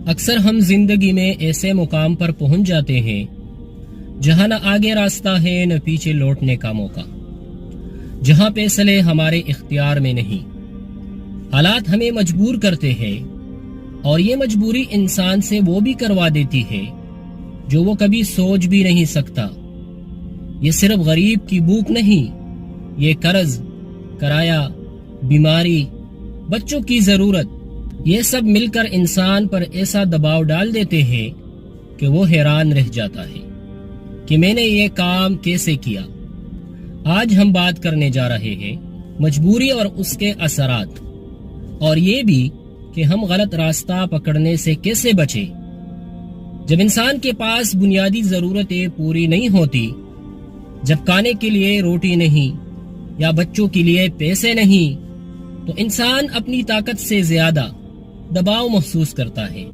اکثر ہم زندگی میں ایسے مقام پر پہنچ جاتے ہیں جہاں نہ آگے راستہ ہے نہ پیچھے لوٹنے کا موقع، جہاں فیصلے ہمارے اختیار میں نہیں، حالات ہمیں مجبور کرتے ہیں، اور یہ مجبوری انسان سے وہ بھی کروا دیتی ہے جو وہ کبھی سوچ بھی نہیں سکتا۔ یہ صرف غریب کی بھوک نہیں، یہ قرض، کرایہ، بیماری، بچوں کی ضرورت، یہ سب مل کر انسان پر ایسا دباؤ ڈال دیتے ہیں کہ وہ حیران رہ جاتا ہے کہ میں نے یہ کام کیسے کیا۔ آج ہم بات کرنے جا رہے ہیں مجبوری اور اس کے اثرات، اور یہ بھی کہ ہم غلط راستہ پکڑنے سے کیسے بچیں۔ جب انسان کے پاس بنیادی ضرورتیں پوری نہیں ہوتی، جب کھانے کے لیے روٹی نہیں یا بچوں کے لیے پیسے نہیں، تو انسان اپنی طاقت سے زیادہ دباؤ محسوس کرتا ہے۔